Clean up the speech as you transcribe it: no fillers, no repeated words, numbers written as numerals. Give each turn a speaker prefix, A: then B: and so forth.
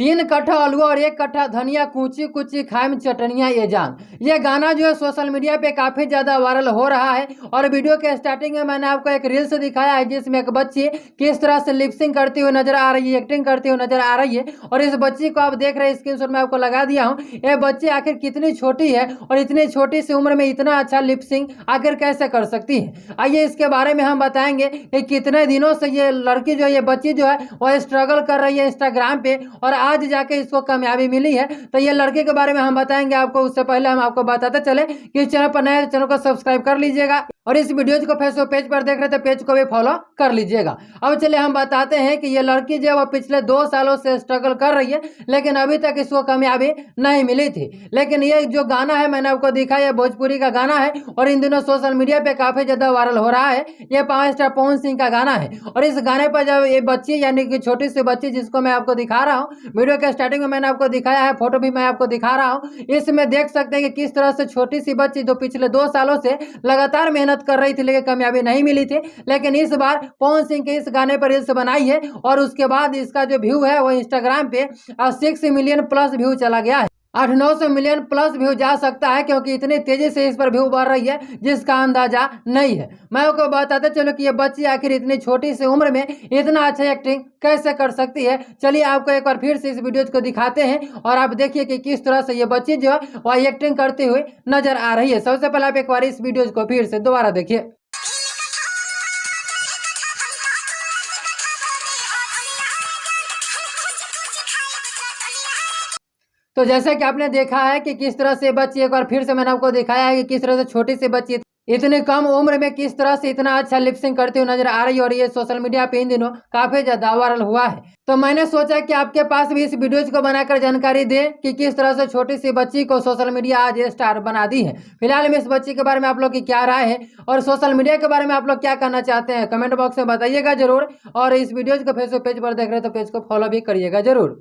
A: 3 कट्ठा आलू और 1 कट्ठा धनिया कूची कूची खाए में चटनिया ये जान। ये गाना जो है सोशल मीडिया पे काफ़ी ज़्यादा वायरल हो रहा है। और वीडियो के स्टार्टिंग में मैंने आपको एक रील्स दिखाया है जिसमें एक बच्ची किस तरह से लिपसिंग करती हुई नजर आ रही है, एक्टिंग करती हुई नजर आ रही है। और इस बच्ची को आप देख रहे हैं, स्क्रीनशॉट में आपको लगा दिया हूँ। ये बच्ची आखिर कितनी छोटी है और इतनी छोटी सी उम्र में इतना अच्छा लिपसिंग आखिर कैसे कर सकती है। आइए इसके बारे में हम बताएंगे कि कितने दिनों से ये लड़की जो है, ये बच्ची जो है वो स्ट्रगल कर रही है इंस्टाग्राम पे और आज जाके इसको कामयाबी मिली है। तो ये लड़के के बारे में हम बताएंगे आपको। उससे पहले हम आपको बताते चले कि इस चैनल पर नए, चैनल को सब्सक्राइब कर लीजिएगा और इस वीडियो को फेसबुक पेज पर देख रहे थे, पेज को भी फॉलो कर लीजिएगा। अब चलिए हम बताते हैं कि ये लड़की जो है वो पिछले 2 सालों से स्ट्रगल कर रही है, लेकिन अभी तक इसको कामयाबी नहीं मिली थी। लेकिन ये जो गाना है मैंने आपको दिखाया, ये भोजपुरी का गाना है और इन दिनों सोशल मीडिया पे काफी ज्यादा वायरल हो रहा है। ये 5 स्टार पवन सिंह का गाना है और इस गाने पर जब ये बच्ची यानी कि छोटी सी बच्ची जिसको मैं आपको दिखा रहा हूँ, वीडियो के स्टार्टिंग में मैंने आपको दिखाया है, फोटो भी मैं आपको दिखा रहा हूँ। इसमें देख सकते हैं कि किस तरह से छोटी सी बच्ची जो पिछले 2 सालों से लगातार मेहनत कर रही थी लेकिन कामयाबी नहीं मिली थी, लेकिन इस बार पवन सिंह के इस गाने पर रील्स बनाई है और उसके बाद इसका जो व्यू है वो इंस्टाग्राम पे 6 मिलियन प्लस व्यू चला गया है। 800-900 मिलियन प्लस व्यू जा सकता है क्योंकि इतनी तेजी से इस पर व्यू बढ़ रही है जिसका अंदाजा नहीं है। मैं आपको बताते चलो कि ये बच्ची आखिर इतनी छोटी सी उम्र में इतना अच्छा एक्टिंग कैसे कर सकती है। चलिए आपको एक बार फिर से इस वीडियो को दिखाते हैं और आप देखिए कि किस तरह से ये बच्ची जो है वह एक्टिंग करते हुए नजर आ रही है। सबसे पहले आप एक बार इस वीडियो को फिर से दोबारा देखिए। तो जैसा कि आपने देखा है कि किस तरह से बच्ची, एक बार फिर से मैंने आपको दिखाया है कि किस तरह से छोटी सी बच्ची इतनी कम उम्र में किस तरह से इतना अच्छा लिपसिंग करती हुई नजर आ रही है और ये सोशल मीडिया पे इन दिनों काफी ज्यादा वायरल हुआ है। तो मैंने सोचा कि आपके पास भी इस वीडियोज को बनाकर जानकारी दे कि किस तरह से छोटी सी बच्ची को सोशल मीडिया आज स्टार बना दी है। फिलहाल में इस बच्ची के बारे में आप लोग की क्या राय है और सोशल मीडिया के बारे में आप लोग क्या करना चाहते हैं, कमेंट बॉक्स में बताइएगा जरूर। और इस वीडियोज को फेसबुक पेज पर देख रहे हैं तो पेज को फॉलो भी करिएगा जरूर।